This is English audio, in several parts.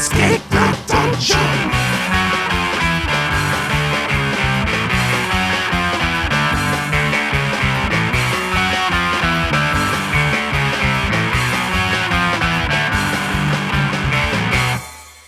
Escape the dungeon!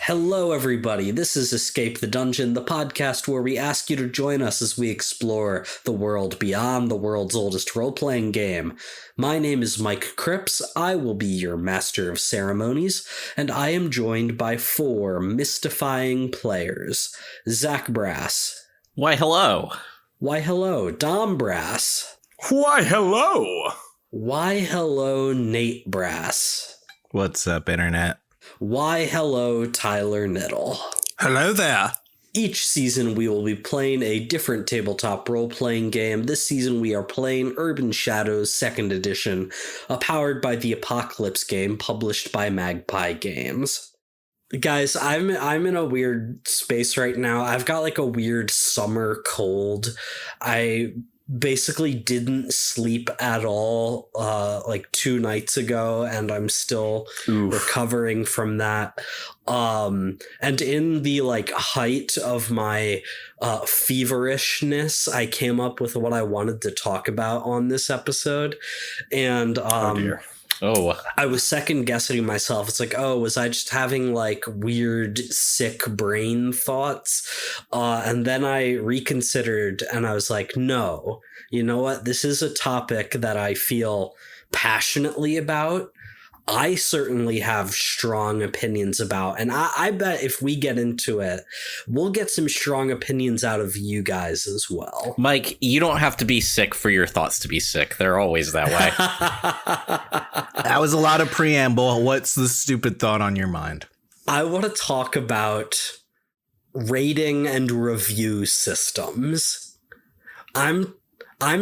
Hello, everybody. This is Escape the Dungeon, the podcast where we ask you to join us as we explore the world beyond the world's oldest role-playing game. My name is Mike Cripps. I will be your master of ceremonies, and I am joined by 4 mystifying players. Zach Brass. Why, hello. Why, hello, Dom Brass. Why, hello. Why, hello, Nate Brass. What's up, Internet? Why, hello, Tyler Knittle. Hello there. Each season we will be playing a different tabletop role-playing game. This season we are playing Urban Shadows 2nd Edition, powered by the Apocalypse game published by Magpie Games. Guys, I'm in a weird space right now. I've got like a weird summer cold. I basically didn't sleep at all like 2 nights ago, and I'm still recovering from that. And in the like height of my feverishness, I came up with what I wanted to talk about on this episode. And Oh dear. I was second guessing myself. It's like, was I just having like weird, sick brain thoughts? And then I reconsidered and I was like, no, you know what? This is a topic that I feel passionately about. I certainly have strong opinions about, and I bet if we get into it, we'll get some strong opinions out of you guys as well. Mike, you don't have to be sick for your thoughts to be sick. They're always that way. That was a lot of preamble. What's the stupid thought on your mind? I want to talk about rating and review systems. I'm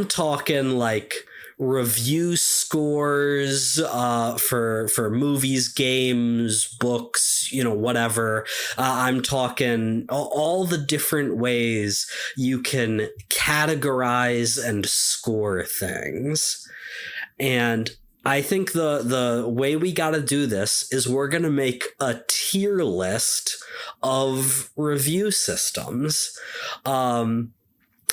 talking like review scores for movies, games, books, whatever. I'm talking all the different ways you can categorize and score things. And I think the way we got to do this is we're going to make a tier list of review systems.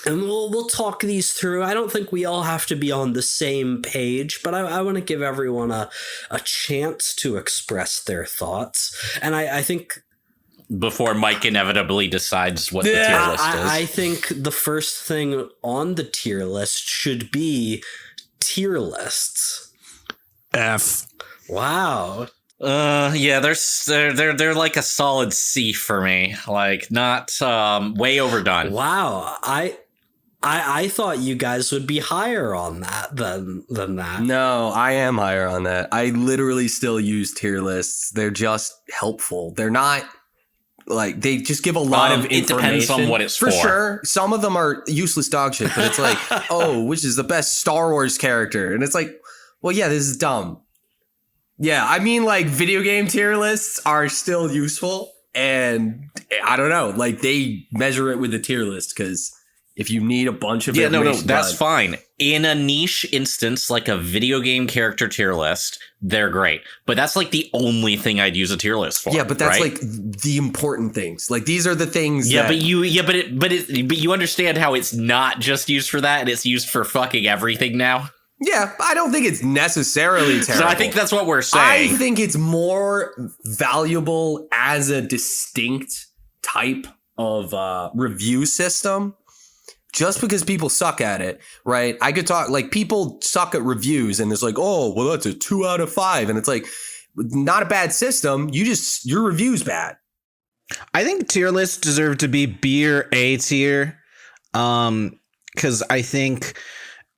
And we'll talk these through. I don't think we all have to be on the same page, but I want to give everyone a chance to express their thoughts. And I think Before Mike inevitably decides what the tier list is. I think the first thing on the tier list should be tier lists. F. Wow. Yeah, they're like a solid C for me. Like, not way overdone. Wow. I thought you guys would be higher on that than that. No, I am higher on that. I literally still use tier lists. They're just helpful. They're not like they just give a lot of information. It depends on what it's for. For sure. Some of them are useless dog shit, but it's like, which is the best Star Wars character? And it's like, well, yeah, this is dumb. Yeah, I mean, like, video game tier lists are still useful. And I don't know, like, they measure it with a tier list because if you need a bunch of information, that's fine. In a niche instance, like a video game character tier list, they're great. But that's like the only thing I'd use a tier list for. Yeah, but that's right? like the important things. Like these are the things. Yeah, but you understand how it's not just used for that, and it's used for fucking everything now. Yeah, I don't think it's necessarily terrible. So I think that's what we're saying. I think it's more valuable as a distinct type of review system. Just because people suck at it, right? I could talk like people suck at reviews and it's like, oh, well, that's a 2 out of 5. And it's like, not a bad system. Your review's bad. I think tier lists deserve to be B or A tier. Because I think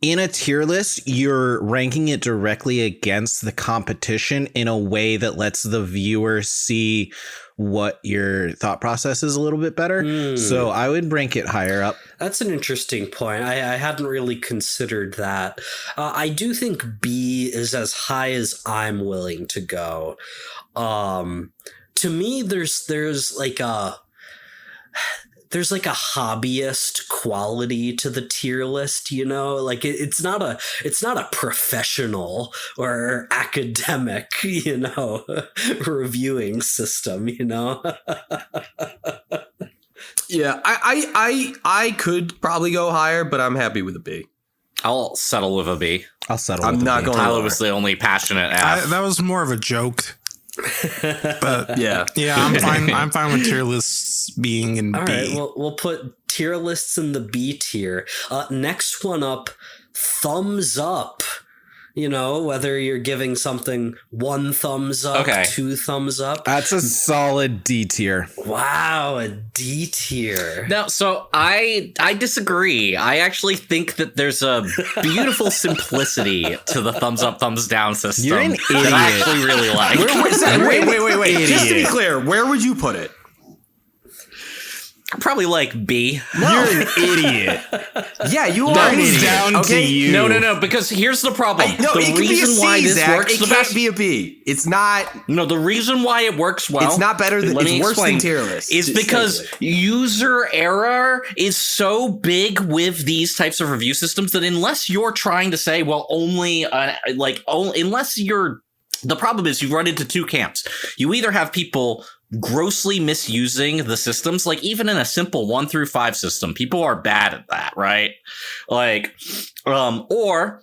in a tier list, you're ranking it directly against the competition in a way that lets the viewer see what your thought process is a little bit better. So I would rank it higher up. That's an interesting point. I hadn't really considered that. I do think B is as high as I'm willing to go. To me, there's like there's like a hobbyist quality to the tier list, you know, like it's not a professional or academic, you know, reviewing system, you know. Yeah, I could probably go higher, but I'm happy with a B. I'll settle with a B. I'll settle. I'm with not the B. going Tyler lower. was the only passionate F. That was more of a joke. But Yeah. yeah, I'm fine. I'm fine with tier lists being in All B. right, well, we'll put tier lists in the B tier. Next one up, thumbs up. You know, whether you're giving something 1 thumbs up, Okay. 2 thumbs up. That's a solid D tier. Wow, a D tier. No, so I disagree. I actually think that there's a beautiful simplicity to the thumbs up, thumbs down system You're an that I idiot. actually really like. Wait. Just to be clear, where would you put it? Probably like B. You're an idiot. Yeah, you are an Thumbs idiot. down Okay? to you. No, because here's the problem. No, the it can be a reason why C, this Zach. works It the can't best. be a B. It's not. No, the reason why it works well. It's not better than. let me It's worse than explain, tier list. is Just because say it. user error is so big with these types of review systems that unless you're trying to say, well, unless you're, the problem is you run into 2 camps. You either have people grossly misusing the systems, like even in a simple 1 through 5 system, people are bad at that, right? Like, or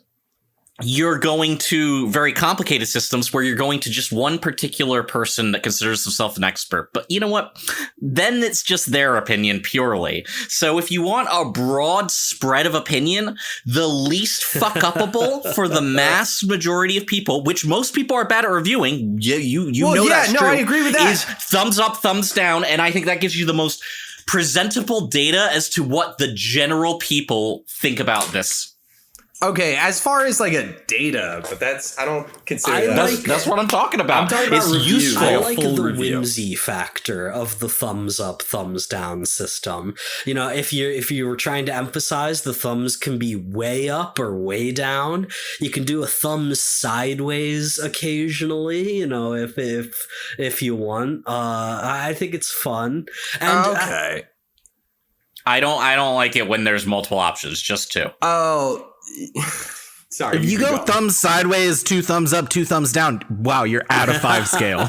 you're going to very complicated systems where you're going to just one particular person that considers himself an expert. But you know what? Then it's just their opinion purely. So if you want a broad spread of opinion, the least fuck upable for the mass majority of people, which most people are bad at reviewing, you know that's true. I agree with that. Is thumbs up, thumbs down, and I think that gives you the most presentable data as to what the general people think about this. Okay, as far as like a data, but I don't consider I that. like- That's what I'm talking about. I'm talking about it's review. useful. I a like full the review. whimsy factor of the thumbs up, thumbs down system. You know, if you were trying to emphasize the thumbs can be way up or way down, you can do a thumbs sideways occasionally. You know, if you want. I think it's fun. And Okay. I don't like it when there's multiple options, just 2. Oh, sorry. If you can go thumbs sideways, 2 thumbs up, 2 thumbs down, wow, you're out of 5 scale.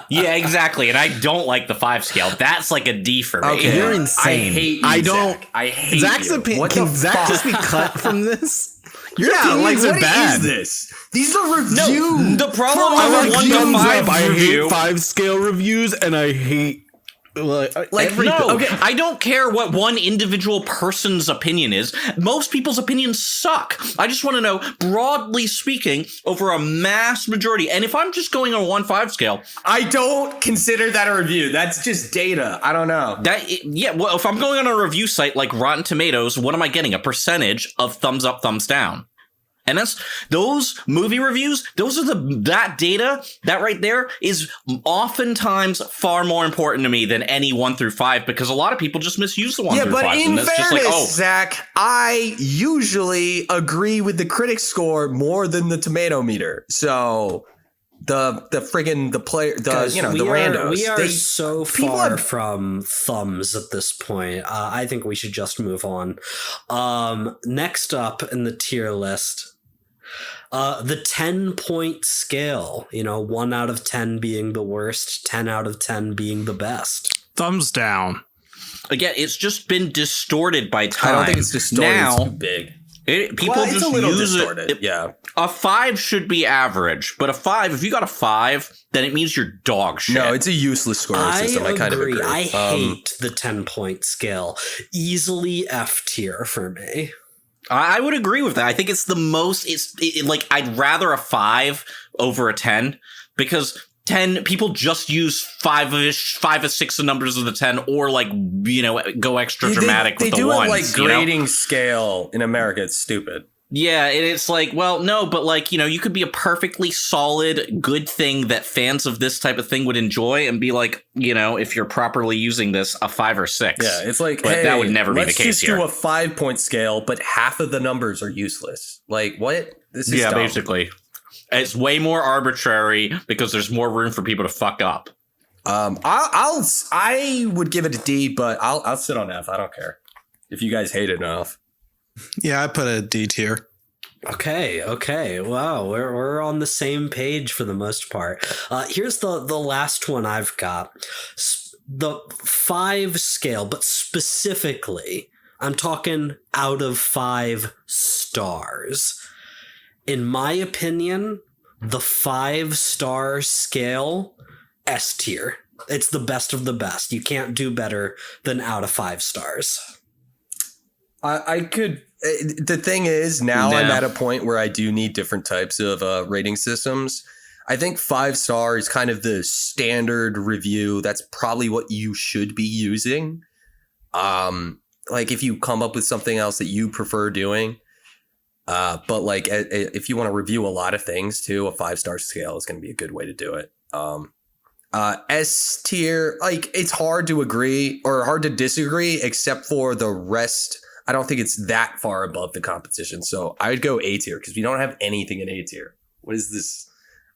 Yeah, exactly. And I don't like the 5 scale. That's like a D for me. Okay. You're insane. I hate you, I don't. Zach. I hate Zach's you. opinion. What Can the Zach fuck? just be cut from this? Your Yeah, like opinions what are bad. is this? These are review. The problem For with a a 1 to thumbs 5 I review. hate 5 scale reviews, and I hate everything. No, Okay. I don't care what one individual person's opinion is. Most people's opinions suck. I just want to know, broadly speaking, over a mass majority. And if I'm just going on a 1-5 scale, I don't consider that a review. That's just data. I don't know. well, if I'm going on a review site like Rotten Tomatoes, what am I getting? A percentage of thumbs up, thumbs down. And that's those movie reviews. Those are that data that right there is oftentimes far more important to me than any 1 through 5 because a lot of people just misuse the 1 through 5. But in and that's fairness, just like, Zach, I usually agree with the critic score more than the tomato meter. So the randos. We are they- so people far have- from thumbs at this point. I think we should just move on. Next up in the tier list, the 10-point scale. You know, 1 out of 10 being the worst, 10 out of 10 being the best. Thumbs down. again, it's just been distorted by I time. don't think it's distorted. Now, it's too big. people Well, it's just a little use distorted. it. Yeah. A 5 should be average, but a 5, if you got a 5, then it means you're dog shit. No, it's a useless scoring system. I kind of agree. I hate the 10-point scale. Easily F tier for me. I would agree with that. I think it's the most. Like I'd rather a 5 over a 10 because 10 people just use 5 or 6 numbers of the 10, or like go extra dramatic with the do ones. it like grading scale in America. It's stupid. Yeah, and it's like, well, no, but like, you could be a perfectly solid, good thing that fans of this type of thing would enjoy and be like, if you're properly using this, a 5 or 6. Yeah, it's like, But hey, that would never be the let's case just here. do a 5-point scale, but half of the numbers are useless. Like, what? This is dumb. Basically. It's way more arbitrary because there's more room for people to fuck up. I would give it a D, but I'll sit on F. I don't care if you guys hate it enough. Yeah, I put a D tier. Okay. Wow, we're on the same page for the most part. Here's the last one I've got. The 5 scale, but specifically, I'm talking out of 5 stars. In my opinion, the 5-star scale, S tier. It's the best of the best. You can't do better than out of 5 stars. I could. The thing is, now I'm at a point where I do need different types of rating systems. I think 5-star is kind of the standard review. That's probably what you should be using. Like if you come up with something else that you prefer doing. But like if you want to review a lot of things too, a 5-star scale is going to be a good way to do it. S tier, like it's hard to agree or hard to disagree, except for the rest. I don't think it's that far above the competition. So I would go A tier because we don't have anything in A tier. What is this?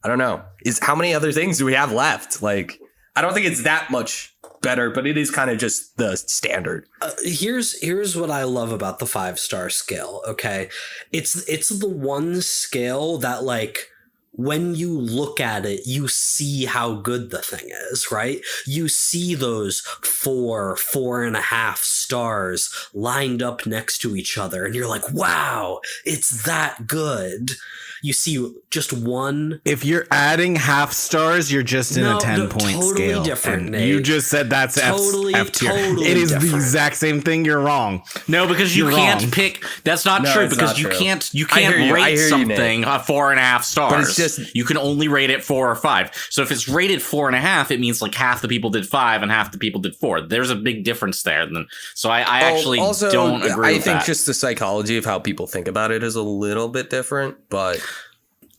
I don't know. How many other things do we have left? Like, I don't think it's that much better, but it is kind of just the standard. Here's what I love about the 5-star scale. Okay, it's the one scale that like when you look at it, you see how good the thing is, right? You see those 4.5 stars lined up next to each other, and you're like, wow, it's that good. You see just one. If you're adding half stars, you're just in a 10-point totally scale. Different, And Nate. you just said that's Totally F tier. totally It is different. the exact same thing. You're wrong. No, because you You're can't wrong. pick. That's not No, true it's because not you true. can't I hear you. I rate hear you, something 4.5 stars. But it's just- you can only rate it 4 or 5. So if it's rated 4.5, it means like half the people did 5 and half the people did 4. There's a big difference there. So I actually also, don't agree I with think that. just the psychology of how people think about it is a little bit different, but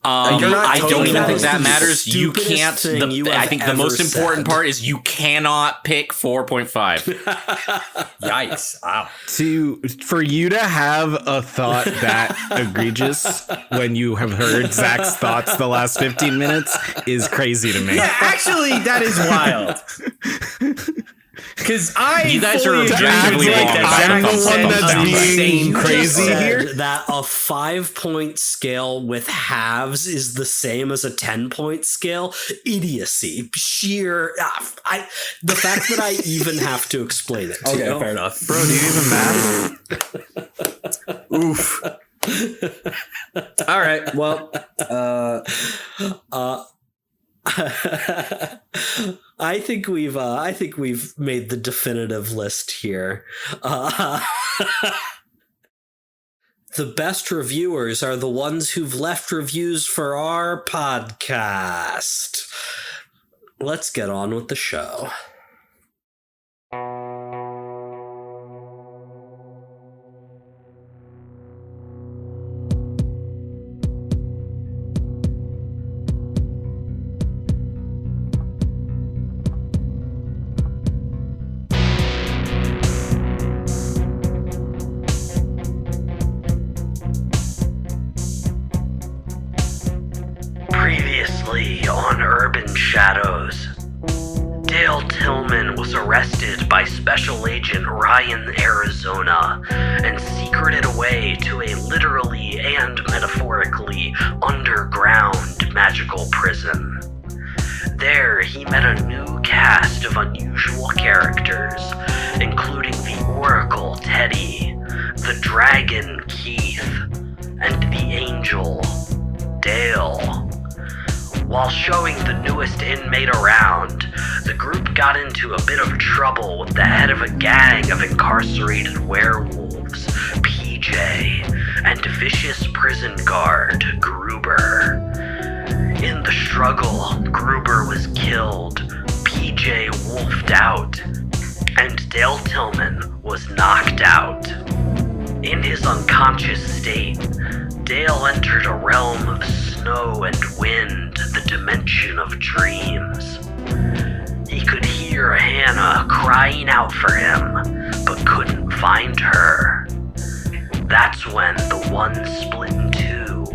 You're not I don't totally even wrong. think that The matters. You stupidest can't. thing you I have think the ever most important said. part is you cannot pick 4.5. yikes. Wow. For you to have a thought that egregious when you have heard Zach's thoughts the last 15 minutes is crazy to me. Yeah, actually, that is wild. Because You guys are fully objectively agree wrong that about Zach the said one that's the being same crazy thing. here. That a 5-point scale with halves is the same as a 10-point scale. Idiocy. Sheer. The fact that I even have to explain it to Okay, you. fair enough. Bro, do you even math? Oof. All right. Well, I think we've made the definitive list here. The best reviewers are the ones who've left reviews for our podcast. Let's get on with the show. Previously on Urban Shadows, Dale Tillman was arrested by Special Agent Ryan Arizona and secreted away to a literally and metaphorically underground magical prison. There, he met a new cast of unusual characters, including the Oracle Teddy, the Dragon Keith, and the Angel Dale. While showing the newest inmate around, the group got into a bit of trouble with the head of a gang of incarcerated werewolves, PJ, and vicious prison guard, Gruber. In the struggle, Gruber was killed, PJ wolfed out, and Dale Tillman was knocked out. In his unconscious state, Dale entered a realm of snow and wind, the dimension of dreams. He could hear Hannah crying out for him, but couldn't find her. That's when the one split in two,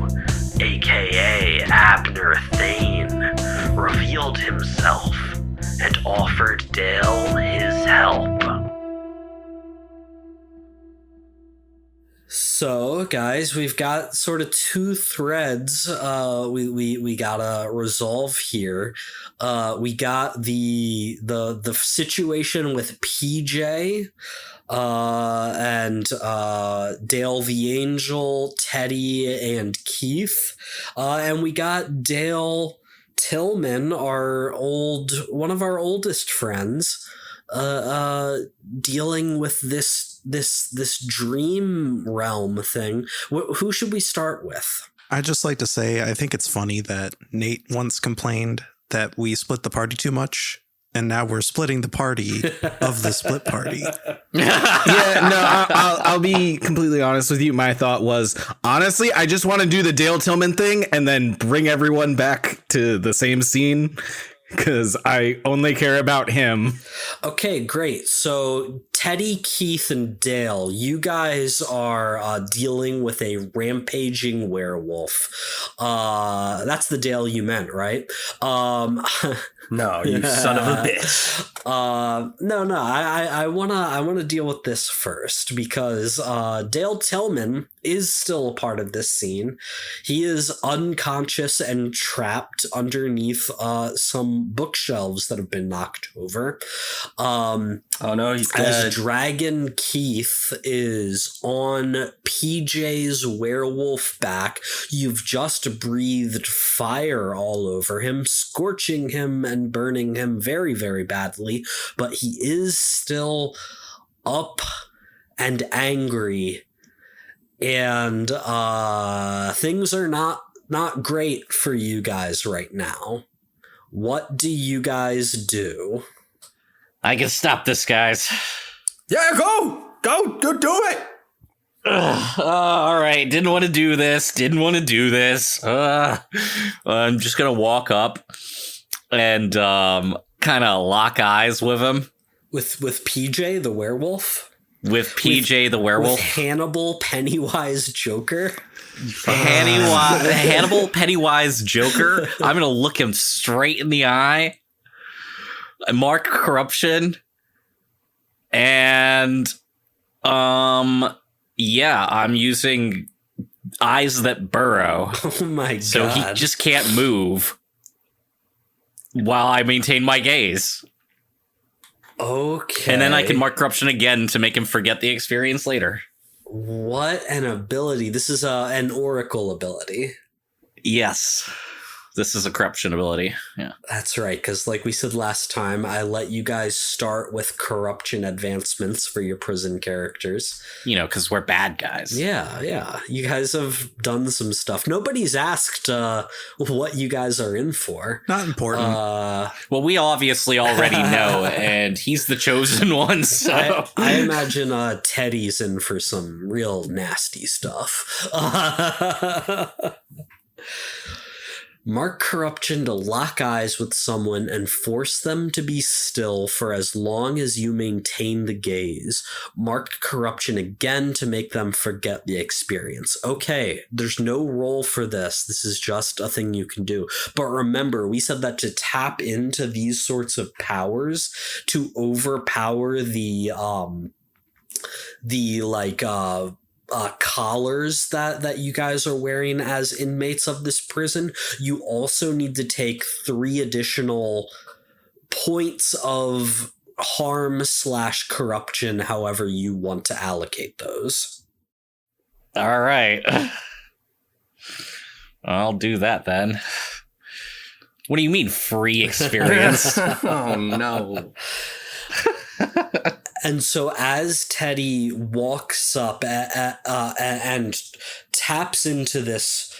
aka Abner Thane, revealed himself and offered Dale his help. So, guys, we've got sort of two threads we gotta resolve here. We got the situation with PJ and Dale the Angel, Teddy, and Keith, and we got Dale Tillman, one of our oldest friends, dealing with this dream realm thing. Who should we start with? I'd just like to say I think it's funny that Nate once complained that we split the party too much, and now we're splitting the party of the split party. Yeah, no, I'll be completely honest with you. My thought was, honestly, I just want to do the Dale Tillman thing and then bring everyone back to the same scene because I only care about him. Okay, great. So Teddy, Keith, and Dale, you guys are dealing with a rampaging werewolf. That's the Dale you meant, right? No, you son of a bitch. No. I wanna deal with this first because Dale Tillman is still a part of this scene. He is unconscious and trapped underneath some bookshelves that have been knocked over. Oh no, he's As dead. Dragon Keith is on PJ's werewolf back, you've just breathed fire all over him, scorching him and burning him very, very badly, but he is still up and angry, and things are not great for you guys right now. What do you guys do? I can stop this, guys. Yeah, go do it. All right. Didn't want to do this. I'm just going to walk up and kind of lock eyes with him. With PJ the werewolf? With PJ the werewolf? With Hannibal Pennywise Joker? Hannibal Pennywise Joker. I'm going to look him straight in the eye. Mark Corruption. And yeah, I'm using eyes that burrow. Oh my god. So he just can't move while I maintain my gaze. Okay. And then I can mark corruption again to make him forget the experience later. What an ability. This is an oracle ability. Yes. This is a corruption ability. Yeah. That's right, because like we said last time, I let you guys start with corruption advancements for your prison characters. You know, because we're bad guys. Yeah. You guys have done some stuff. Nobody's asked what you guys are in for. Not important. Well, we obviously already know, and he's the chosen one, so... I imagine Teddy's in for some real nasty stuff. Mark corruption to lock eyes with someone and force them to be still for as long as you maintain the gaze. Mark corruption again to make them forget the experience. Okay, there's no roll for this. This is just a thing you can do. But remember, we said that to tap into these sorts of powers, to overpower the collars that you guys are wearing as inmates of this prison, you also need to take 3 additional points of harm/corruption, however you want to allocate those. All right. I'll do that then. What do you mean free experience? Oh no. And so as Teddy walks up and taps into this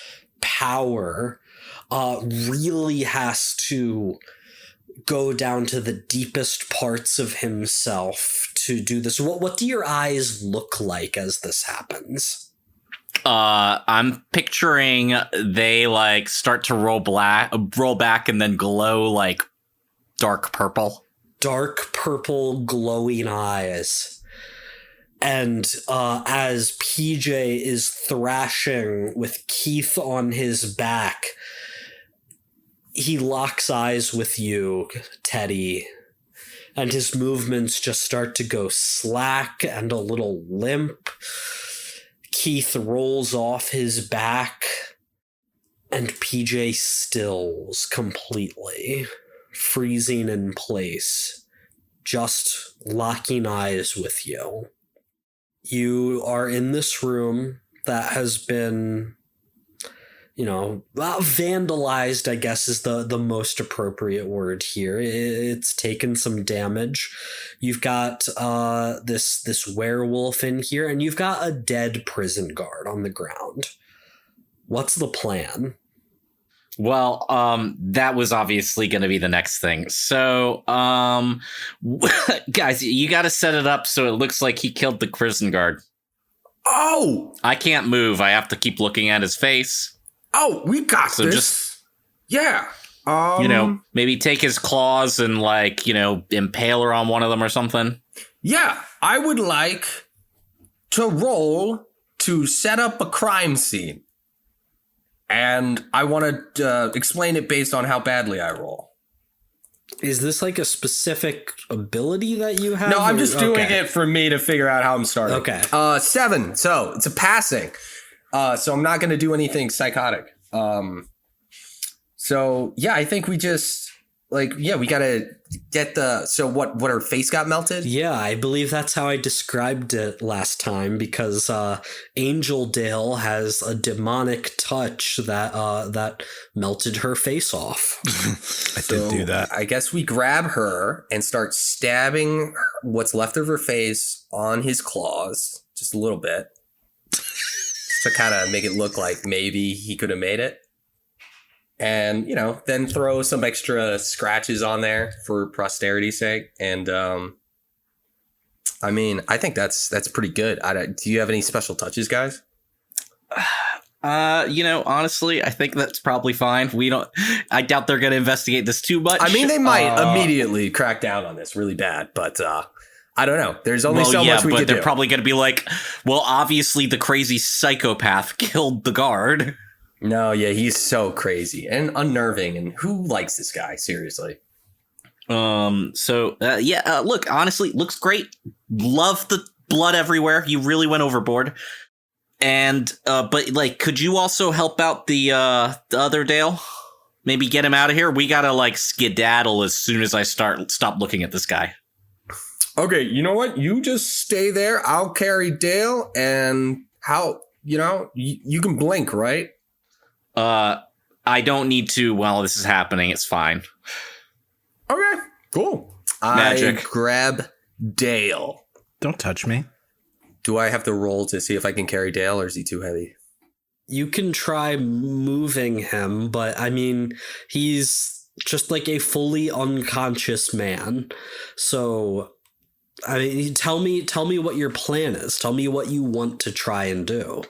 power, really has to go down to the deepest parts of himself to do this. What do your eyes look like as this happens? I'm picturing they like start to roll back and then glow like dark purple. Dark purple glowing eyes. And as PJ is thrashing with Keith on his back, He locks eyes with you, Teddy, and his movements just start to go slack and a little limp. Keith rolls off his back, and PJ stills completely, freezing in place, just locking eyes with you. You are in this room that has been, vandalized, I guess is the most appropriate word here. It's taken some damage. You've got this werewolf in here, and you've got a dead prison guard on the ground. What's the plan? Well, that was obviously going to be the next thing. So, guys, you got to set it up so it looks like he killed the prison guard. Oh! I can't move. I have to keep looking at his face. Oh, we got So this. Yeah. Maybe take his claws and impale her on one of them or something. Yeah, I would like to roll to set up a crime scene. And I want to explain it based on how badly I roll. Is this like a specific ability that you have? No, I'm just doing Okay. it for me to figure out how I'm starting. Okay. 7. So it's a passing. So I'm not going to do anything psychotic. So yeah, I think we just we got to get what her face got melted? Yeah, I believe that's how I described it last time, because Angel Dale has a demonic touch that melted her face off. I did do that. I guess we grab her and start stabbing what's left of her face on his claws just a little bit, just to kind of make it look like maybe he could have made it. And, then throw some extra scratches on there for posterity's sake. And, I think that's pretty good. Do you have any special touches, guys? Honestly, I think that's probably fine. I doubt they're going to investigate this too much. They might immediately crack down on this really bad, but, I don't know. There's only so much we but can do. they're probably going to be like, well, obviously the crazy psychopath killed the guard. No, yeah, he's so crazy and unnerving. And who likes this guy? Seriously. Look, honestly, looks great. Love the blood everywhere. You really went overboard. And, could you also help out the other Dale? Maybe get him out of here? We gotta, skedaddle as soon as I stop looking at this guy. Okay, you know what? You just stay there. I'll carry Dale, and you can blink, right? I don't need to while this is happening. It's fine. Okay, cool. Magic. I grab Dale. Don't touch me. Do I have to roll to see if I can carry Dale, or is he too heavy? You can try moving him, but he's just like a fully unconscious man. So, tell me what your plan is. Tell me what you want to try and do.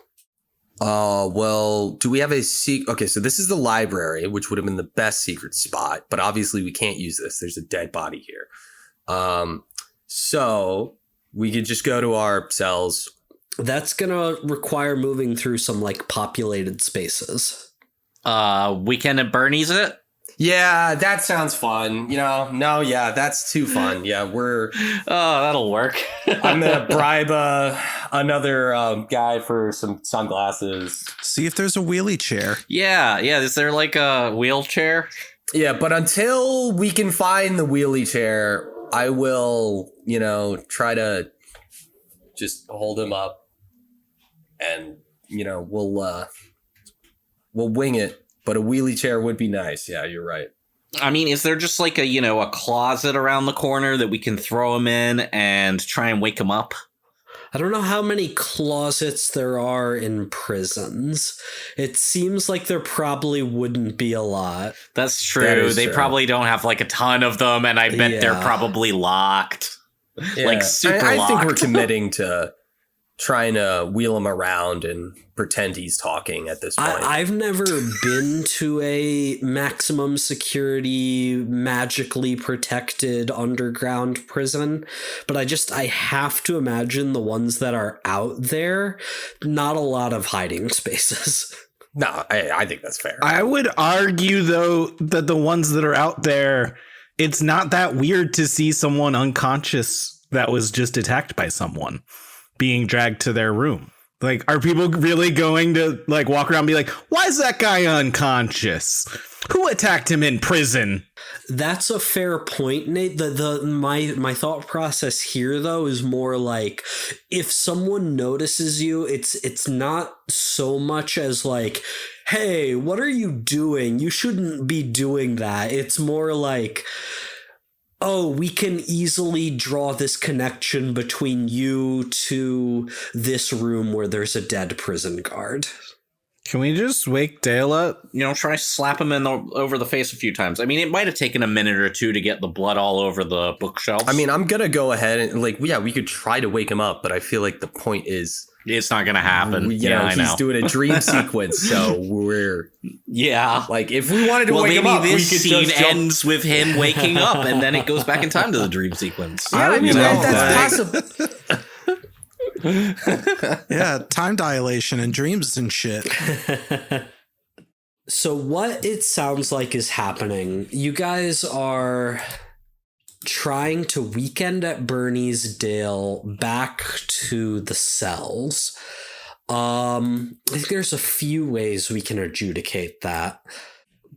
Well, do we have a secret? Okay, so this is the library, which would have been the best secret spot, but obviously we can't use this. There's a dead body here. So we could just go to our cells. That's gonna require moving through some populated spaces. Weekend at Bernie's it? Yeah, that sounds fun. That's too fun. Yeah, Oh, that'll work. I'm gonna bribe another guy for some sunglasses. See if there's a wheelie chair. Yeah. Is there a wheelchair? Yeah, but until we can find the wheelie chair, I will, try to just hold him up, and we'll wing it. But a wheelie chair would be nice. Yeah, you're right. Is there just a closet around the corner that we can throw him in and try and wake him up? I don't know how many closets there are in prisons. It seems like there probably wouldn't be a lot. That's true. That is they true. probably don't have a ton of them, and I bet they're probably locked. Yeah. Super I think we're locked. committing to trying to wheel him around and pretend he's talking at this point. I've never been to a maximum security, magically protected underground prison, but I have to imagine the ones that are out there, not a lot of hiding spaces. No, I think that's fair. I would argue, though, that the ones that are out there, it's not that weird to see someone unconscious that was just attacked by someone being dragged to their room. Like, are people really going to like walk around and be like, why is that guy unconscious? Who attacked him in prison? That's a fair point, Nate. My thought process here though is more like, if someone notices you, it's not so much as like, hey, what are you doing? You shouldn't be doing that. It's more like, oh, we can easily draw this connection between you to this room where there's a dead prison guard. Can we just wake Dale up? Try slap him over the face a few times. I mean, it might have taken a minute or two to get the blood all over the bookshelves. I mean, I'm gonna go ahead and we could try to wake him up, but I feel like the point is it's not gonna happen. I know. He's doing a dream sequence, so we're like, if we wanted to wake him up, this we could scene just jump. ends with him waking up, and then it goes back in time to the dream sequence. I mean, that's possible. Yeah, time dilation and dreams and shit. So what it sounds like is happening, you guys are trying to weekend at Bernie's Dale back to the cells. I think there's a few ways we can adjudicate that.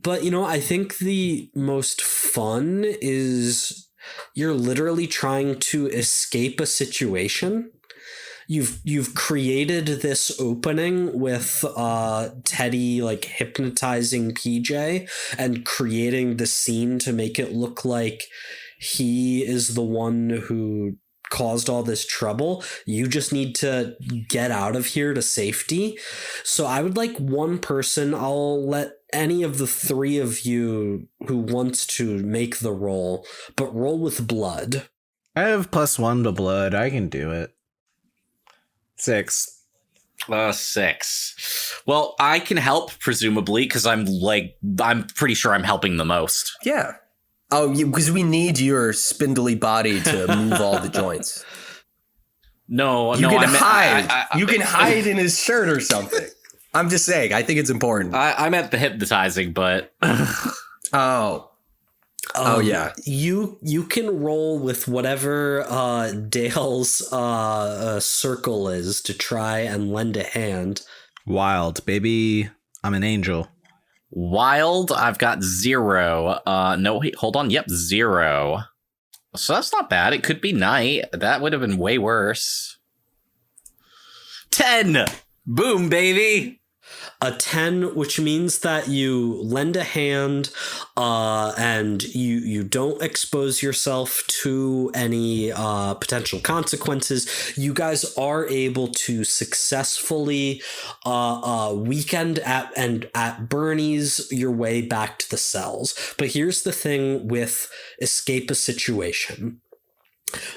But, I think the most fun is you're literally trying to escape a situation. You've created this opening with Teddy like hypnotizing PJ and creating the scene to make it look like he is the one who caused all this trouble. You just need to get out of here to safety. So I would like one person. I'll let any of the three of you who wants to make the roll, but roll with blood. I have +1 to blood. I can do it. 6. 6. Well, I can help, presumably, because I'm pretty sure I'm helping the most. Yeah. Oh, because we need your spindly body to move all the joints. You can hide. You can hide in his shirt or something. I'm just saying. I think it's important. I meant the hypnotizing, but Oh yeah. You can roll with whatever Dale's circle is to try and lend a hand. Wild, baby. I'm an angel. Wild, I've got 0. No, wait, hold on. Yep, 0. So that's not bad. It could be night. That would have been way worse. 10. Boom, baby. A 10, which means that you lend a hand and you don't expose yourself to any potential consequences. You guys are able to successfully weekend at Bernie's your way back to the cells. But here's the thing with escape a situation.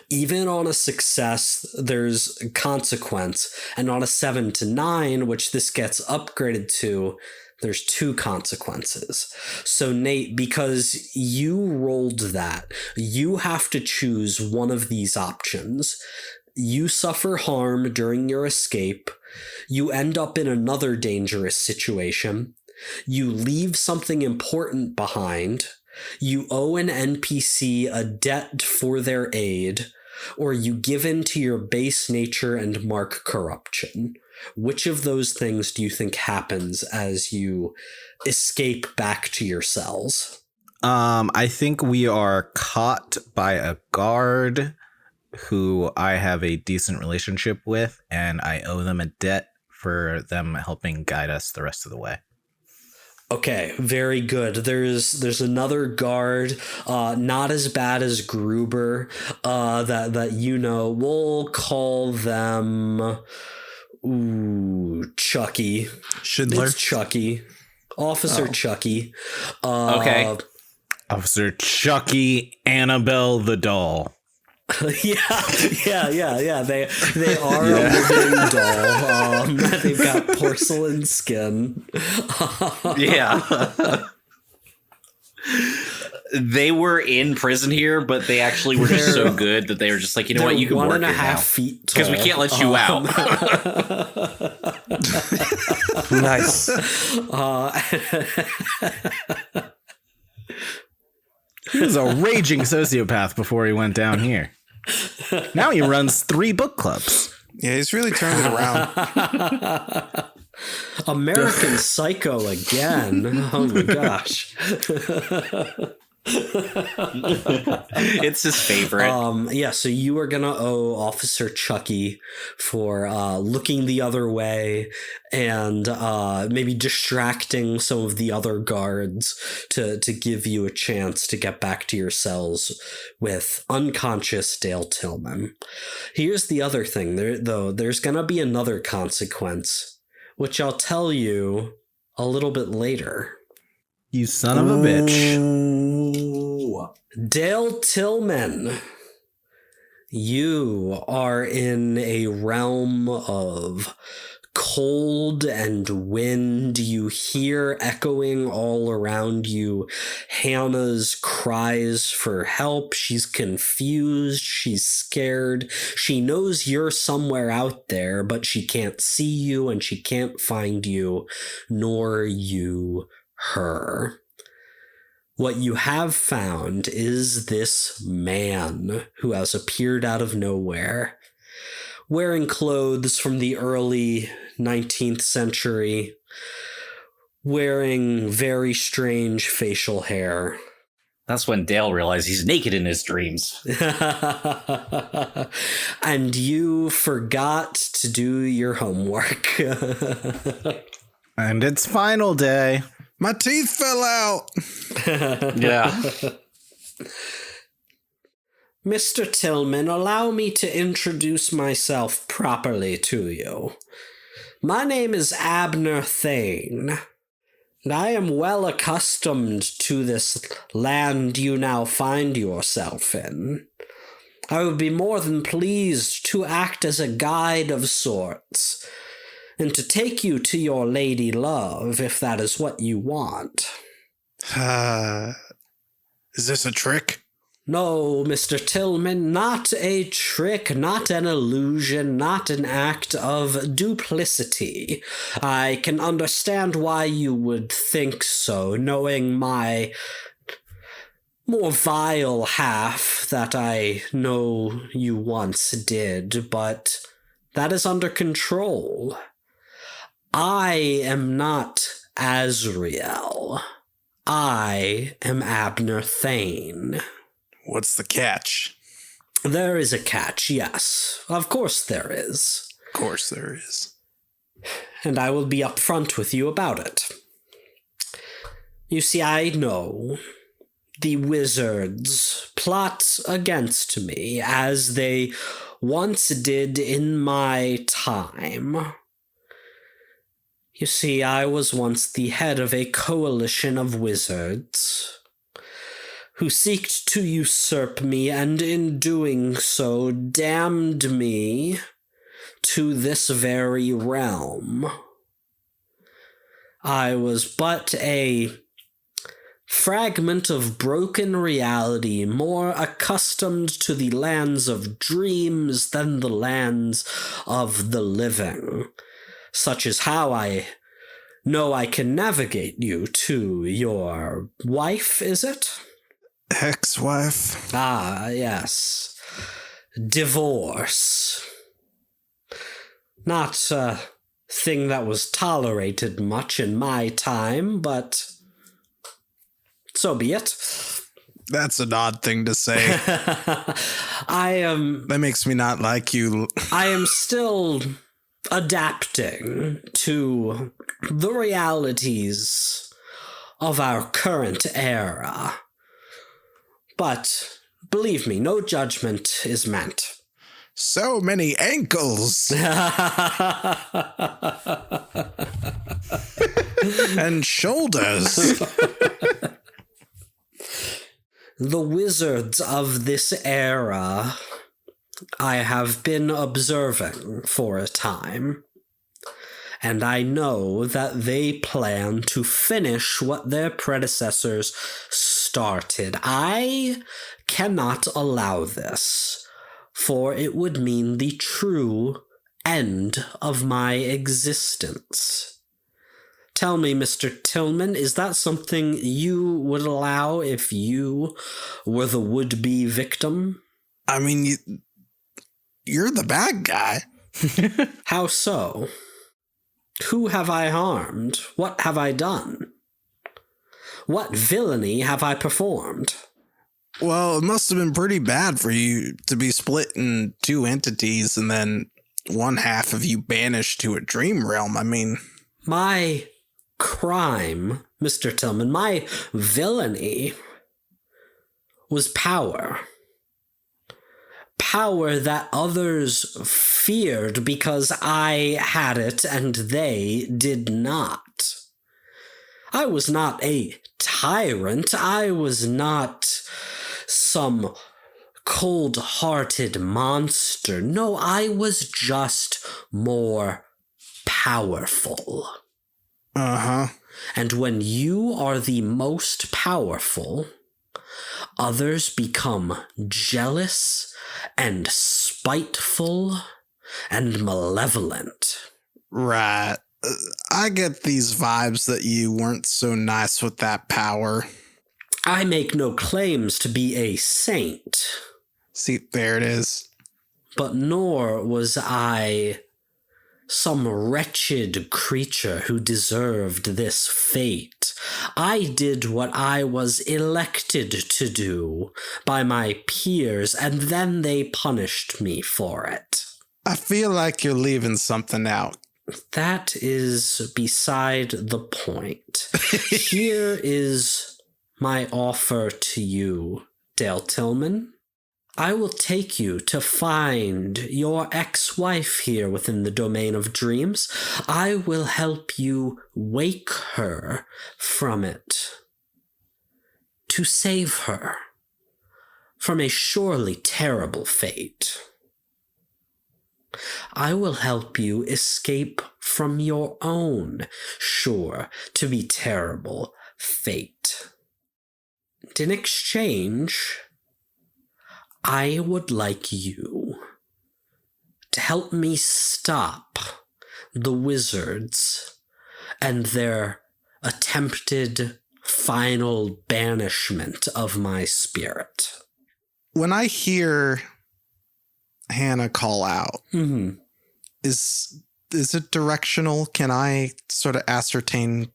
Even on a success, there's consequence, and on a 7 to 9, which this gets upgraded to, there's 2 consequences. So Nate, because you rolled that, you have to choose one of these options. You suffer harm during your escape. You end up in another dangerous situation. You leave something important behind. You owe an NPC a debt for their aid, or you give in to your base nature and mark corruption. Which of those things do you think happens as you escape back to your cells? I think we are caught by a guard who I have a decent relationship with, and I owe them a debt for them helping guide us the rest of the way. Okay, very good. There's another guard, not as bad as Gruber, that we'll call them Chucky. Schindler. It's Chucky. Officer Chucky. Okay. Officer Chucky, Annabelle the doll. Yeah. They are a living doll. They've got porcelain skin. Yeah. They were in prison here, but they actually were just so good that they were just like, you know what, you can work 1.5 it now. feet tall. Because we can't let you out. Nice. He was a raging sociopath before he went down here. Now he runs 3 book clubs. Yeah, he's really turned it around. American Psycho again. Oh my gosh. It's his favorite. Yeah, so you are gonna owe Officer Chucky for looking the other way and maybe distracting some of the other guards to give you a chance to get back to your cells with unconscious Dale Tillman. Here's the other thing, there's gonna be another consequence, which I'll tell you a little bit later. You son of a bitch. Ooh. Dale Tillman, you are in a realm of cold and wind. You hear echoing all around you Hannah's cries for help. She's confused. She's scared. She knows you're somewhere out there, but she can't see you and she can't find you, nor you her. What you have found is this man who has appeared out of nowhere, wearing clothes from the early 19th century, wearing very strange facial hair. That's when Dale realized he's naked in his dreams. And you forgot to do your homework. And it's final day. My teeth fell out. Yeah. Mr. Tillman, allow me to introduce myself properly to you. My name is Abner Thane, and I am well accustomed to this land you now find yourself in. I would be more than pleased to act as a guide of sorts, and to take you to your lady love, if that is what you want. Is this a trick? No, Mr. Tillman, not a trick, not an illusion, not an act of duplicity. I can understand why you would think so, knowing my more vile half that I know you once did, but that is under control. I am not Azrael. I am Abner Thane. What's the catch? There is a catch, yes. Of course there is. Of course there is. And I will be upfront with you about it. You see, I know the wizards plot against me as they once did in my time. You see, I was once the head of a coalition of wizards who seeked to usurp me, and in doing so damned me to this very realm. I was but a fragment of broken reality, more accustomed to the lands of dreams than the lands of the living. Such is how I know I can navigate you to your wife, is it? Ex-wife? Ah, yes. Divorce. Not a thing that was tolerated much in my time, but so be it. That's an odd thing to say. That makes me not like you. I am still adapting to the realities of our current era. But believe me, no judgment is meant. So many ankles. And shoulders. The wizards of this era I have been observing for a time, and I know that they plan to finish what their predecessors started. I cannot allow this, for it would mean the true end of my existence. Tell me, Mr. Tillman, is that something you would allow if you were the would-be victim? I mean, you're the bad guy. How so? Who have I harmed? What have I done? What villainy have I performed? Well, it must have been pretty bad for you to be split in two entities and then one half of you banished to a dream realm. I mean, My crime, Mr. Tillman, my villainy was power. Power that others feared because I had it and they did not. I was not a tyrant. I was not some cold-hearted monster. No, I was just more powerful. uh-huh. And when you are the most powerful, others become jealous and spiteful and malevolent. Right. I get these vibes that you weren't so nice with that power. I make no claims to be a saint, See, there it is. but nor was I some wretched creature who deserved this fate. I did what I was elected to do by my peers, and then they punished me for it. I feel like you're leaving something out. That is beside the point. Here is my offer to you, Dale Tillman. I will take you to find your ex-wife here within the domain of dreams. I will help you wake her from it. To save her from a surely terrible fate. I will help you escape from your own sure to be terrible fate. And in exchange, I would like you to help me stop the wizards and their attempted final banishment of my spirit. When I hear Hannah call out, Mm-hmm. is it directional? Can I sort of ascertain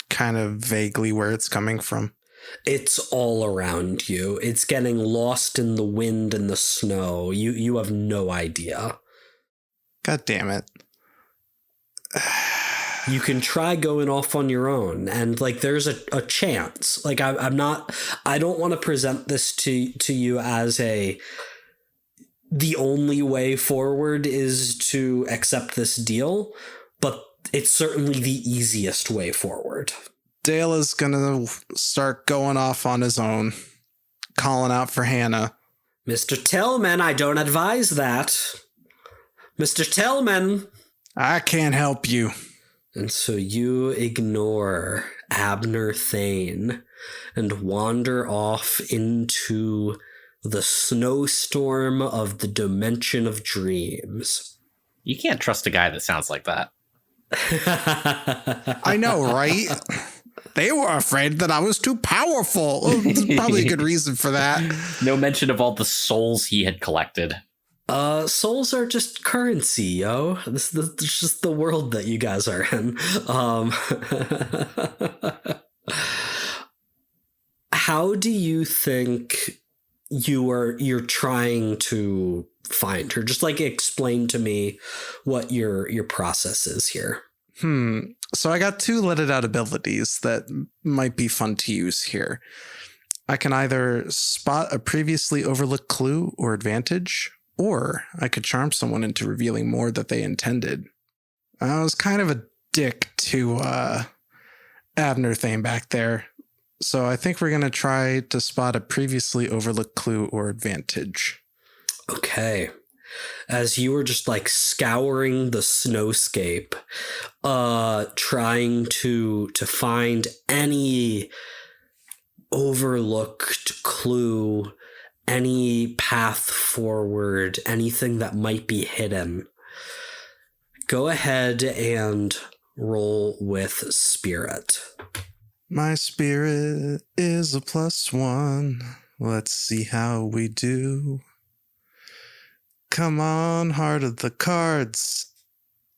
kind of vaguely where it's coming from? It's all around you. It's getting lost in the wind and the snow. You have no idea. God damn it. You can try going off on your own, and like there's a chance. Like I don't want to present this to you as the only way forward is to accept this deal, but it's certainly the easiest way forward. Dale is gonna start going off on his own, calling out for Hannah. Mr. Tillman, I don't advise that. Mr. Tillman! I can't help you. And so you ignore Abner Thane and wander off into the snowstorm of the dimension of dreams. You can't trust a guy that sounds like that. I know, right? They were afraid that I was too powerful. Oh, there's probably a good reason for that. No mention of all the souls he had collected. Souls are just currency, yo. This is just the world that you guys are in. How do you think you're trying to find her? Just like explain to me what your process is here. So I got two let it out abilities that might be fun to use here. I can either spot a previously overlooked clue or advantage, or I could charm someone into revealing more that they intended. I was kind of a dick to Abner Thane back there, so I think we're going to try to spot a previously overlooked clue or advantage. Okay. As you were just like scouring the snowscape, trying to find any overlooked clue, any path forward, anything that might be hidden, go ahead and roll with spirit. My spirit is a +1. Let's see how we do. Come on, heart of the cards.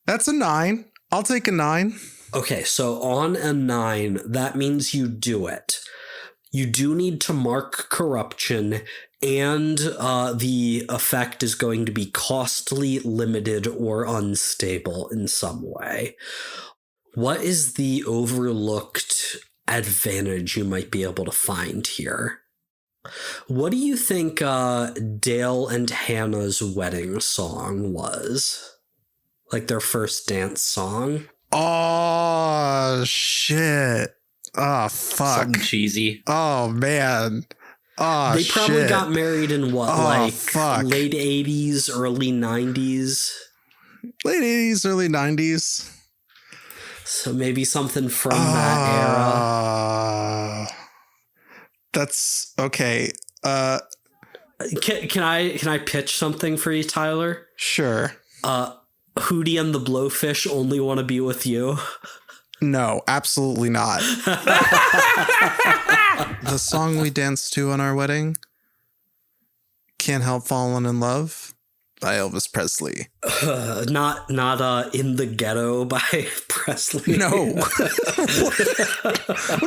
That's a 9. I'll take a 9. Okay, so on a 9, that means you do it. You do need to mark corruption, and the effect is going to be costly, limited, or unstable in some way. What is the overlooked advantage you might be able to find here? What do you think Dale and Hannah's wedding song was? Like their first dance song? Oh, shit. Oh, fuck. Something cheesy. Oh, man. Oh, They probably shit. got married in what, fuck. late 80s, early 90s? Late 80s, early 90s. So maybe something from that era. That's okay. Can I pitch something for you, Tyler? Sure. Hootie and the Blowfish Only Want to Be With You. No, absolutely not. The song we danced to on our wedding, Can't Help Falling in Love by Elvis Presley. Not In the Ghetto by Presley. No. What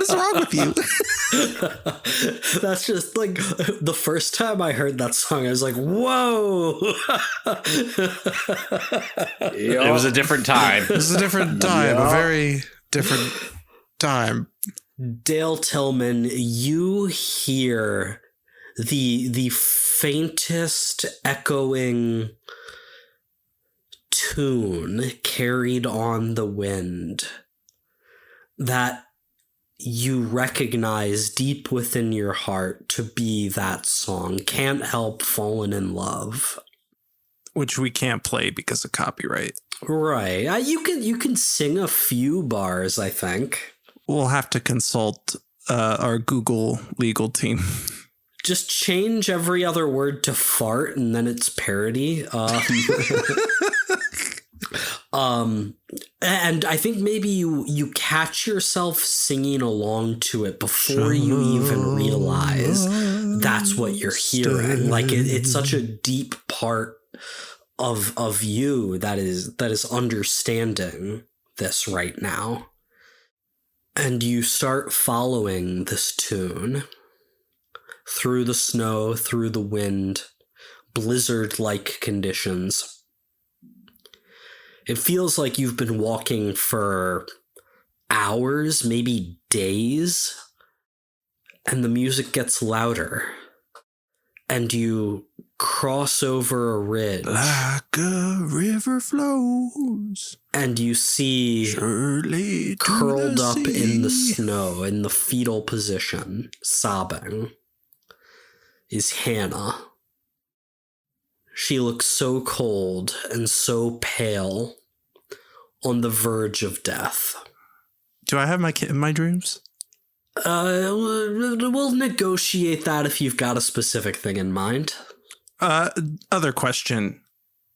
is wrong with you? That's just like the first time I heard that song, I was like, whoa. It was a different time. It was a different time, a very different time. Dale Tillman, you hear the faintest echoing tune carried on the wind that you recognize deep within your heart to be that song, Can't Help Falling in Love. Which we can't play because of copyright. Right. You can sing a few bars, I think. We'll have to consult our Google legal team. Just change every other word to fart and then it's parody. And I think maybe you catch yourself singing along to it before you even realize that's what you're hearing. Like it's such a deep part of you that is understanding this right now. And you start following this tune through the snow, through the wind, blizzard-like conditions. It feels like you've been walking for hours, maybe days, and the music gets louder. And you cross over a ridge. Like a river flows. And you see, Surely curled up in the snow, in the fetal position, sobbing, is Hannah. She looks so cold and so pale, on the verge of death. Do I have my kid in my dreams? We'll negotiate that if you've got a specific thing in mind. Other question.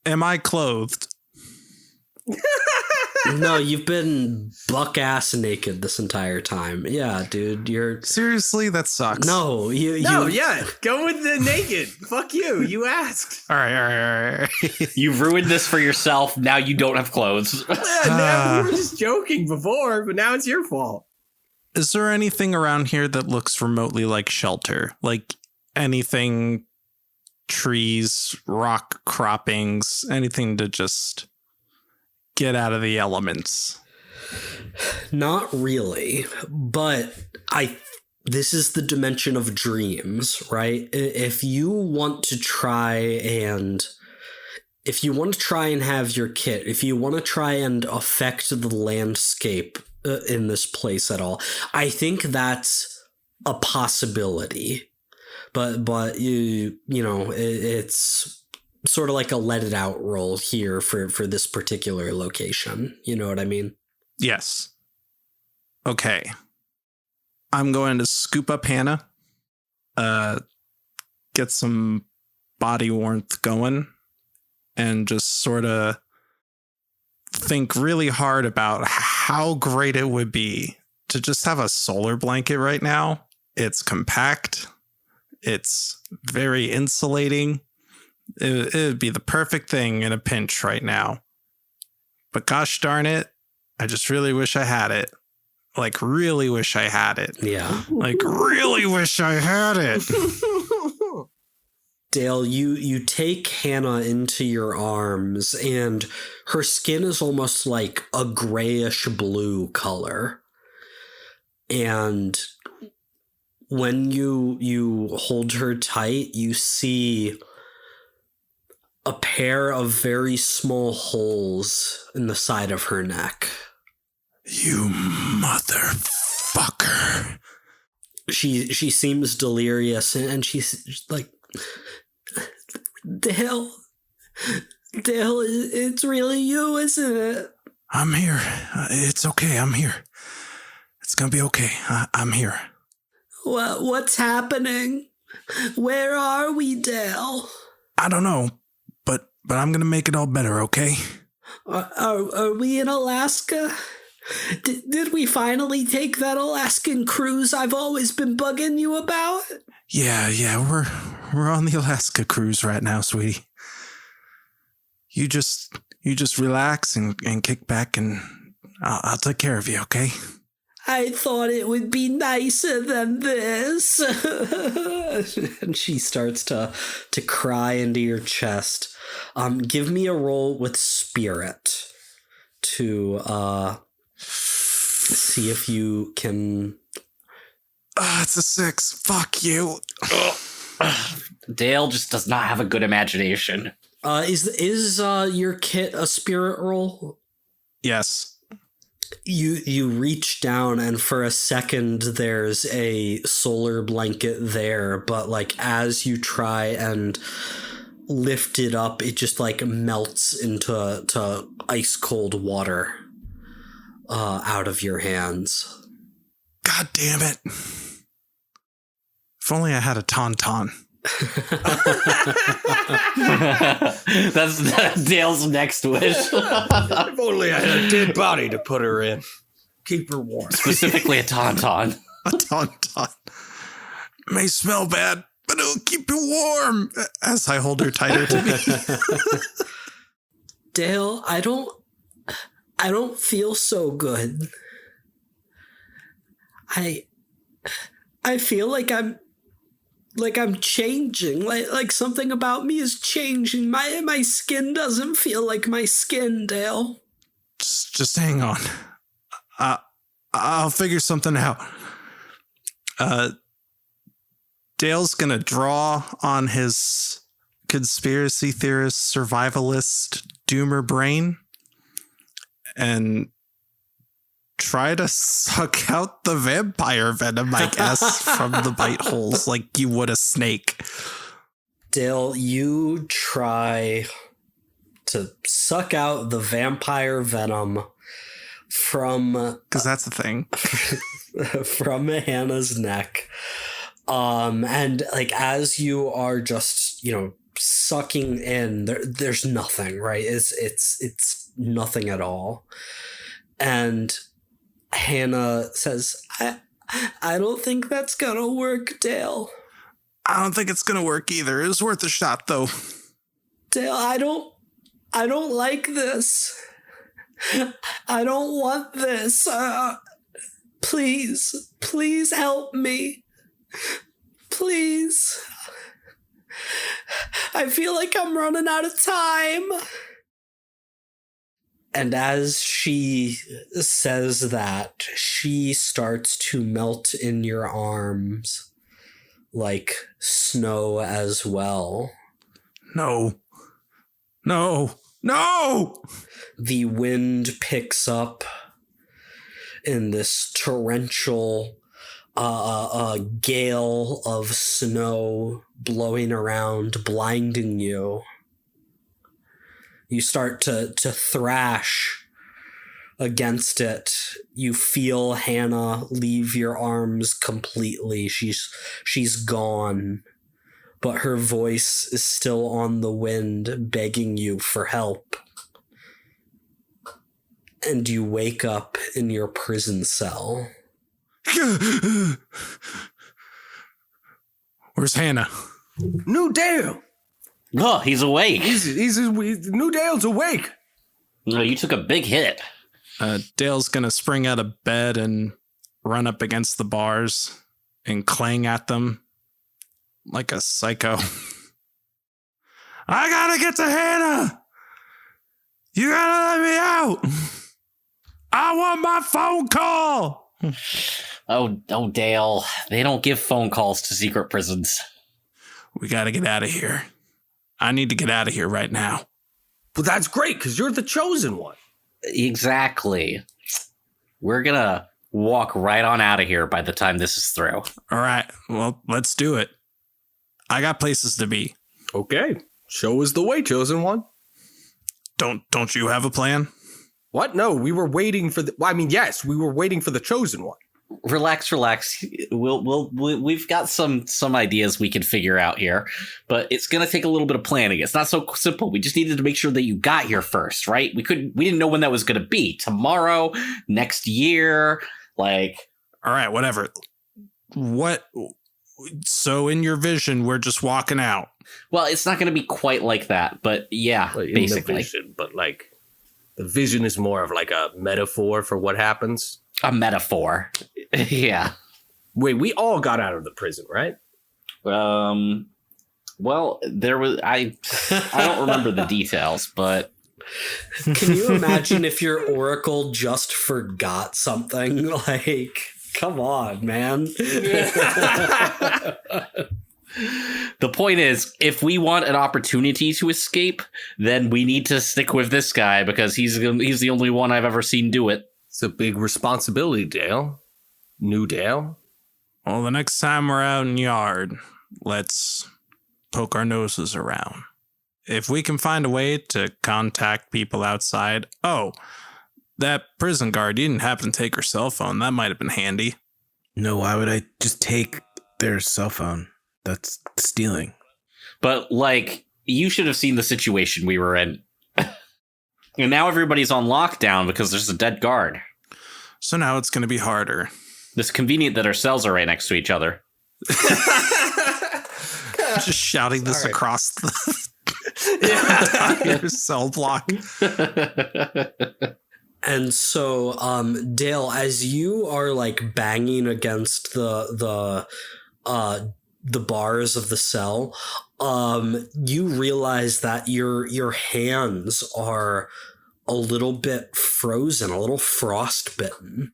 Am I clothed? No, you've been buck ass naked this entire time. Yeah, dude, you're... Seriously, that sucks. No, yeah, go with the naked. Fuck you. You asked. All right. You ruined this for yourself. Now you don't have clothes. Yeah, we were just joking before, but now it's your fault. Is there anything around here that looks remotely like shelter? Like anything, trees, rock croppings, anything to just get out of the elements? Not really, but this is the dimension of dreams, right? If you want to try and have your kit, if you want to try and affect the landscape in this place at all, I think that's a possibility. But you know, it's sort of like a let it out roll here for this particular location. You know what I mean? Yes. Okay. I'm going to scoop up Hannah, get some body warmth going, and just sort of think really hard about how great it would be to just have a solar blanket right now. It's compact. It's very insulating. It would be the perfect thing in a pinch right now. But gosh darn it, I just really wish I had it. Like, really wish I had it. Yeah. Like, really wish I had it. Dale, you take Hannah into your arms, and her skin is almost like a grayish blue color. And when you hold her tight, you see a pair of very small holes in the side of her neck. You motherfucker. She seems delirious, and she's like, Dale, it's really you, isn't it? I'm here. It's okay. I'm here. It's gonna be okay. I'm here. What's happening? Where are we, Dale? I don't know, but I'm gonna make it all better, okay? Are we in Alaska? Did we finally take that Alaskan cruise I've always been bugging you about? Yeah, we're on the Alaska cruise right now, sweetie. You just relax and kick back, and I'll take care of you, okay? I thought it would be nicer than this. And she starts to cry into your chest. Give me a roll with spirit to see if you can. It's a 6. Fuck you. Dale just does not have a good imagination. Is your kit a spirit roll? Yes. You reach down, and for a second there's a solar blanket there, but like as you try and lift it up, it just like melts into ice cold water out of your hands. God damn it. If only I had a tauntaun. That's Dale's next wish. If only I had a dead body to put her in. Keep her warm. Specifically a tauntaun. A tauntaun. May smell bad, but it'll keep you warm. As I hold her tighter to me. Dale, I don't feel so good. I feel like I'm changing. Like something about me is changing. My skin doesn't feel like my skin, Dale. Just hang on. I'll figure something out. Dale's gonna draw on his conspiracy theorist, survivalist, doomer brain and try to suck out the vampire venom, I guess, from the bite holes like you would a snake. Dale, you try to suck out the vampire venom from... Because that's the thing. from Hannah's neck. And like as you are just, sucking in, there's nothing, right? It's nothing at all. And Hannah says, I don't think that's gonna work, Dale. I don't think it's gonna work either. It was worth a shot, though. Dale, I don't like this. I don't want this. Please help me. Please. I feel like I'm running out of time. And as she says that, she starts to melt in your arms like snow as well. No. The wind picks up in this torrential gale of snow blowing around, blinding you. You start to thrash against it. You feel Hannah leave your arms completely. She's gone, but her voice is still on the wind, begging you for help. and you wake up in your prison cell. Where's Hannah? New Dale. Oh, he's awake. New Dale's awake. No, you took a big hit. Dale's gonna spring out of bed and run up against the bars and clang at them like a psycho. I gotta get to Hannah! You gotta let me out! I want my phone call! Oh, Dale. They don't give phone calls to secret prisons. We gotta get out of here. I need to get out of here right now. Well, that's great, because you're the chosen one. Exactly. We're gonna walk right on out of here by the time this is through. All right, well, let's do it. I got places to be. Okay. Show us the way, chosen one. Don't you have a plan? What? No, we were waiting for the... Well, I mean, yes, we were waiting for the chosen one. Relax. We've got some ideas we can figure out here, but it's gonna take a little bit of planning. It's not so simple. We just needed to make sure that you got here first, right? We didn't know when that was gonna be. Tomorrow, next year, like. All right, whatever. What? So in your vision, we're just walking out. Well, it's not gonna be quite like that, but yeah, basically. The vision, but like the vision is more of like a metaphor for what happens. A metaphor. Yeah. Wait, we all got out of the prison, right? Well, there was I don't remember the details, but Can you imagine if your oracle just forgot something? Like, come on, man. the point is, if we want an opportunity to escape, then we need to stick with this guy because he's the only one I've ever seen do it. It's a big responsibility, Dale. New Dale. Well, the next time we're out in yard, let's poke our noses around. If we can find a way to contact people outside. Oh, that prison guard, you didn't happen to take her cell phone. That might have been handy. No, why would I just take their cell phone? That's stealing. But, like, you should have seen the situation we were in. And now everybody's on lockdown because there's a dead guard. So now it's going to be harder. It's convenient that our cells are right next to each other. Just shouting this across the entire cell block. And so, Dale, as you are like banging against the bars of the cell, you realize that your hands are a little bit frozen, a little frostbitten.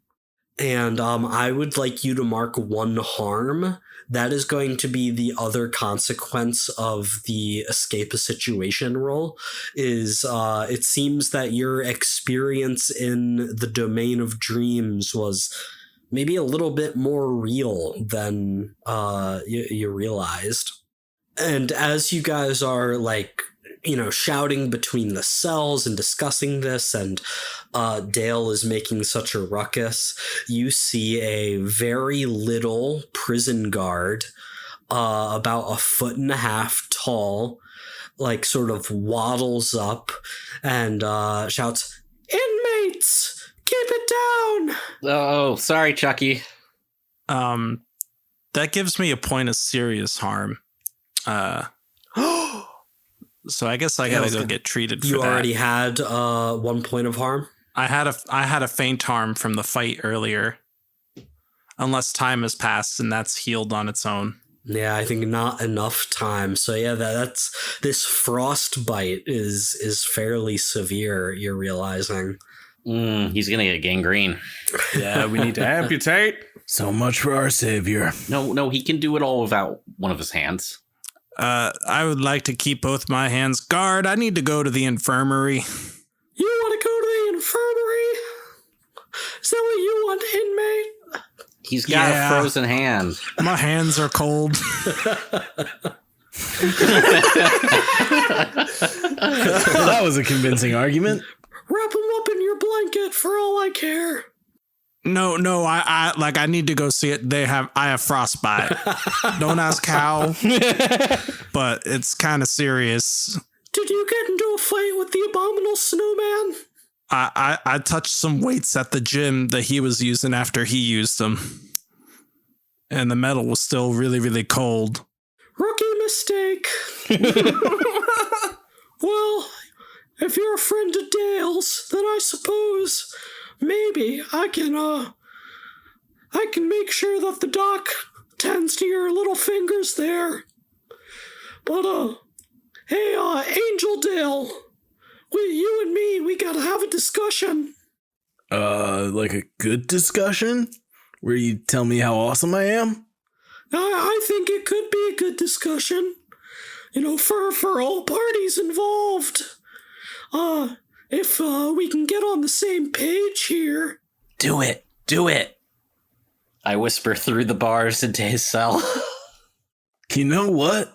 And I would like you to mark 1 harm. That is going to be the other consequence of the escape a situation roll. Is it seems that your experience in the domain of dreams was maybe a little bit more real than you realized. And as you guys are like, shouting between the cells and discussing this, and Dale is making such a ruckus, you see a very little prison guard, about 1.5 feet tall, like sort of waddles up and shouts, "Inmates, keep it down!" Oh, sorry, Chucky. That gives me a point of serious harm. So I guess I gotta go get treated for that. You already had 1 point of harm? I had a faint harm from the fight earlier. Unless time has passed and that's healed on its own. Yeah, I think not enough time. So yeah, that's this frostbite is fairly severe, you're realizing. He's gonna get gangrene. Yeah, we need to amputate. So much for our savior. No, he can do it all without one of his hands. I would like to keep both my hands. Guard, I need to go to the infirmary. You want to go to the infirmary? Is that what you want, inmate? He's got a frozen hand. My hands are cold. That was a convincing argument. Wrap him up in your blanket for all I care. No, I need to go see it. I have frostbite. Don't ask how, but it's kind of serious. Did you get into a fight with the abominable snowman? I touched some weights at the gym that he was using after he used them. And the metal was still really, really cold. Rookie mistake. Well, if you're a friend of Dale's, then I suppose maybe I can make sure that the doc tends to your little fingers there. But hey, Angel Dale, you and me, we gotta have a discussion. Like a good discussion? Where you tell me how awesome I am? I think it could be a good discussion. You know, for all parties involved. If we can get on the same page here. Do it. I whisper through the bars into his cell. You know what?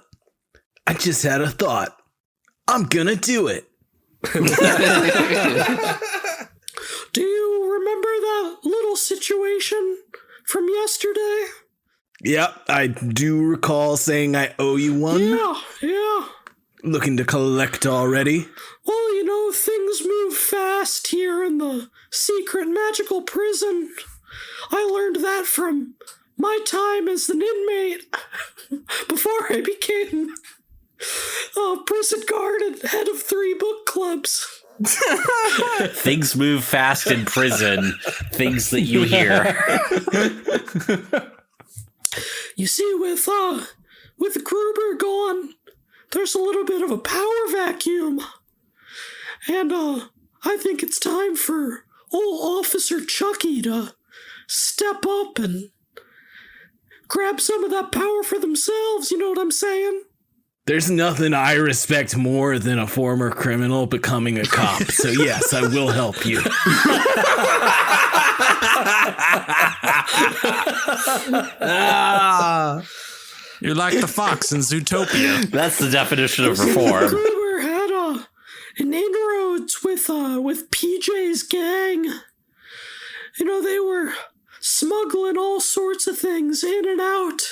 I just had a thought. I'm gonna do it. Do you remember that little situation from yesterday? Yep, I do recall saying I owe you one. Yeah. Looking to collect already? Well, you know, things move fast here in the secret magical prison. I learned that from my time as an inmate before I became a prison guard and head of 3 book clubs. Things move fast in prison. Things that you hear. You see, with Gruber gone, there's a little bit of a power vacuum. And I think it's time for old Officer Chucky to step up and grab some of that power for themselves, you know what I'm saying? There's nothing I respect more than a former criminal becoming a cop. So yes, I will help you. You're like the fox in Zootopia. That's the definition of reform. Gruber had an inroads with PJ's gang. You know, they were smuggling all sorts of things in and out.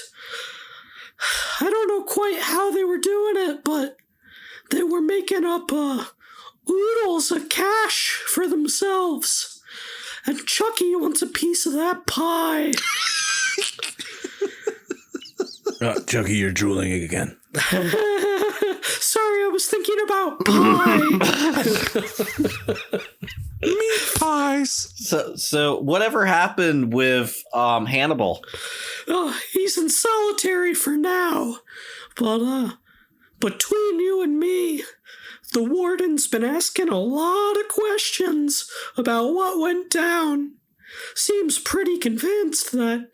I don't know quite how they were doing it, but they were making up oodles of cash for themselves. And Chucky wants a piece of that pie. Chucky, you're drooling again. Sorry, I was thinking about pie. Meat pies. So whatever happened with Hannibal? He's in solitary for now. But between you and me, the warden's been asking a lot of questions about what went down. Seems pretty convinced that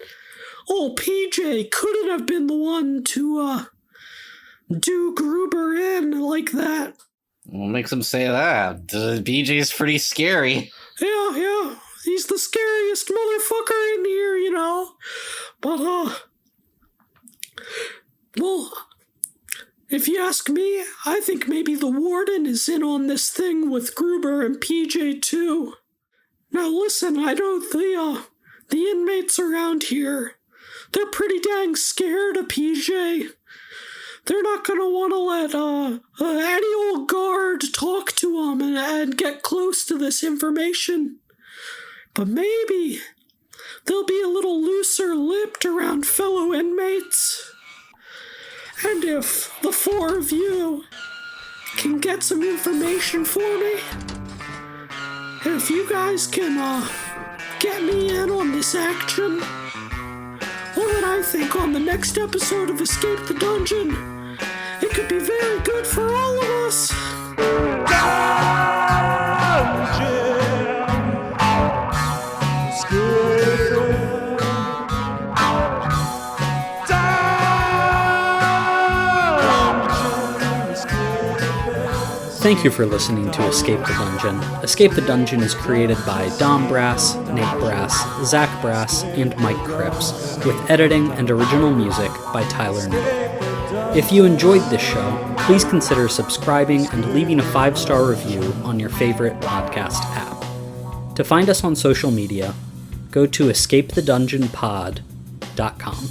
old PJ couldn't have been the one to do Gruber in like that. What makes him say that? BJ's pretty scary. Yeah. He's the scariest motherfucker in here, you know. But, well, if you ask me, I think maybe the warden is in on this thing with Gruber and PJ too. Now listen, I know the inmates around here, they're pretty dang scared of PJ. They're not going to want to let any old guard talk to them and get close to this information. But maybe they'll be a little looser-lipped around fellow inmates. And if the 4 of you can get some information for me, and if you guys can get me in on this action, well, then I think on the next episode of Escape the Dungeon, it could be very good for all of us. Thank you for listening to Escape the Dungeon. Escape the Dungeon is created by Dom Brass, Nate Brass, Zach Brass, and Mike Cripps, with editing and original music by Tyler Knittle. If you enjoyed this show, please consider subscribing and leaving a 5-star review on your favorite podcast app. To find us on social media, go to escapethedungeonpod.com.